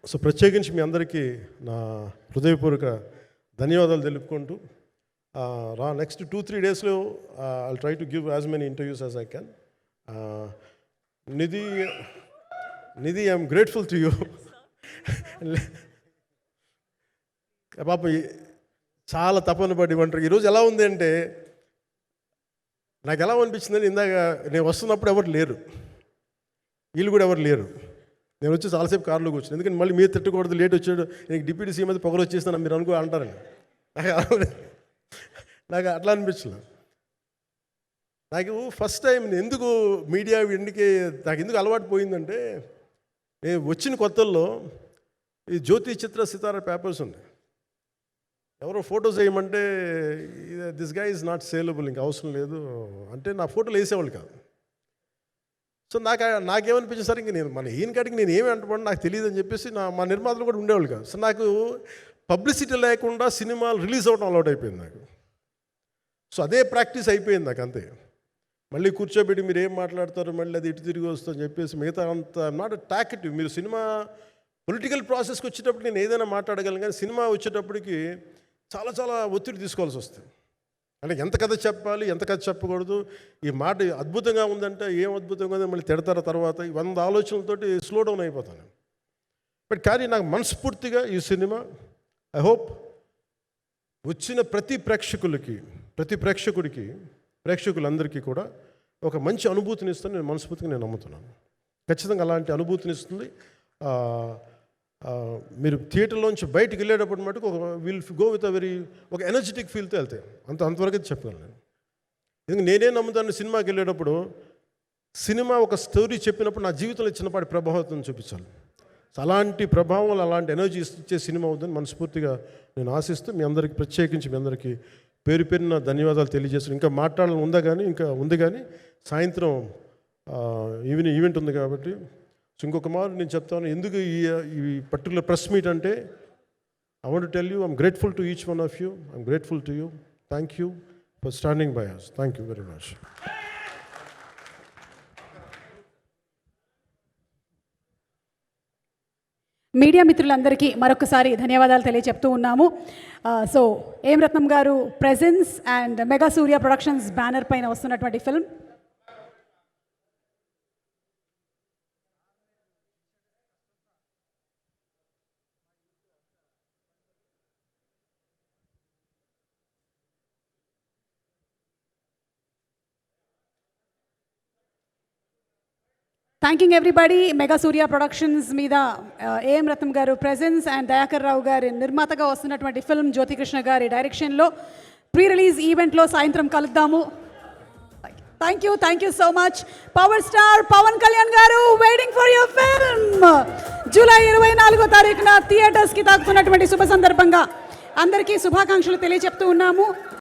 So ప్రత్యేకించి మీ అందరికీ నా హృదయపూర్వక ధన్యవాదాలు తెలుపుకుంటూ నెక్స్ట్ 2-3 డేస్లో I try to give as many interviews as I can. Nidhi I'm grateful to you. పాప చాలా తపన పడి ఉంటారు. ఈరోజు ఎలా ఉంది అంటే నాకు ఎలా అనిపించిందని, ఇందాక నేను వస్తున్నప్పుడు ఎవరు లేరు, వీళ్ళు కూడా ఎవరు లేరు. నేను వచ్చి చాలాసేపు కారులో కూర్చుని, ఎందుకంటే మళ్ళీ మీరు తిట్టకూడదు, లేట్ వచ్చాడు, నీకు డిప్యూటీ సీఎం అయితే పొగలు వచ్చేస్తాను మీరు అంటారండి. నాకు అట్లా అనిపించలేదు. నాకు ఫస్ట్ టైం ఎందుకు మీడియా నాకు ఎందుకు అలవాటు పోయిందంటే, నేను వచ్చిన కొత్తల్లో ఈ జ్యోతి చిత్ర సితారా పేపర్స్ ఉన్నాయి. ఎవరో ఫోటోస్ వేయమంటే దిస్ గా ఈజ్ నాట్ సేలబుల్, ఇంకా అవసరం లేదు అంటే నా ఫోటోలు వేసేవాళ్ళు కాదు. సో నాకేమనిపించింది సార్, ఇంక నేను ఈయన కాడికి నేను ఏమి అంటున్నాను నాకు తెలియదు అని చెప్పేసి మా నిర్మాతలు కూడా ఉండేవాళ్ళు కాదు. సో నాకు పబ్లిసిటీ లేకుండా సినిమాలు రిలీజ్ అవ్వడం అలవాటు అయిపోయింది నాకు. సో అదే ప్రాక్టీస్ అయిపోయింది నాకు అంతే. మళ్ళీ కూర్చోబెట్టి మీరు ఏం మాట్లాడతారు, మళ్ళీ అది ఇటు తిరిగి వస్తుందని చెప్పేసి మిగతా అంత నాట్ టాకెటివ్. మీరు సినిమా పొలిటికల్ ప్రాసెస్కి వచ్చేటప్పుడు నేను ఏదైనా మాట్లాడగలను, కానీ సినిమా వచ్చేటప్పటికి చాలా చాలా ఒత్తిడి తీసుకోవాల్సి వస్తుంది. అంటే ఎంత కథ చెప్పాలి, ఎంత కథ చెప్పకూడదు, ఈ మాట అద్భుతంగా ఉందంటే ఏం అద్భుతంగా ఉందని మళ్ళీ తిడతారు. తర్వాత 100 ఆలోచనలతోటి స్లో డౌన్ అయిపోతాను. బట్ కానీ నాకు మనస్ఫూర్తిగా ఈ సినిమా ఐ హోప్ వచ్చిన ప్రతి ప్రేక్షకులందరికీ కూడా ఒక మంచి అనుభూతిని ఇస్తుంది. నేను మనస్ఫూర్తిగా నమ్ముతున్నాను. ఖచ్చితంగా అలాంటి అనుభూతిని ఇస్తుంది. మీరు థియేటర్లోంచి బయటికి వెళ్ళేటప్పుడు మటుకు విల్ గో విత్ ఒక ఎనర్జెటిక్ ఫీల్తో వెళ్తాయి. అంతవరకు అయితే చెప్పగలను నేను. ఎందుకంటే నేనే నమ్ముతాను, సినిమాకి వెళ్ళేటప్పుడు సినిమా ఒక స్టోరీ చెప్పినప్పుడు నా జీవితంలో చిన్నపాటి ప్రభావం చూపించాలి. అలాంటి ప్రభావం, అలాంటి ఎనర్జీ ఇచ్చే సినిమా అవుతుందని మనస్ఫూర్తిగా నేను ఆశిస్తూ మీ అందరికీ ప్రత్యేకించి మీ అందరికీ పేరు పేరున ధన్యవాదాలు తెలియజేస్తాను. ఇంకా మాట్లాడాలని ఉంది కానీ సాయంత్రం ఈవెంట్ ఉంది కాబట్టి. సో ఇంకొక మారు నేను చెప్తాను ఎందుకు ఈ పర్టికులర్ ప్రెస్ మీట్ అంటే, I want to tell you I'm grateful to each one of you. I'm grateful to you. Thank you for standing by us. Thank you very much. Media మిత్రులందరికీ మరొకసారి ధన్యవాదాలు తెలియజెప్తూ ఉన్నాము. సో ఏం రత్నం గారు presence and mega Surya productions banner పైన వస్తున్నటువంటి film thanking everybody. Mega సూర్య productions మీద AM రత్నం గారు ప్రెజెన్స్ అండ్ దయాకర్ రావు గారి నిర్మాతగా వస్తున్నటువంటి ఫిల్మ్ జ్యోతికృష్ణ గారి డైరెక్షన్లో ప్రీ రిలీజ్ ఈవెంట్లో సాయంత్రం కలుద్దాము. Thank you so much. Power star Pawan Kalyan garu waiting for your film. July 24వ తారీఖున థియేటర్స్కి తాకుతున్నటువంటి శుభ సందర్భంగా అందరికీ శుభాకాంక్షలు తెలియజెప్తూ ఉన్నాము.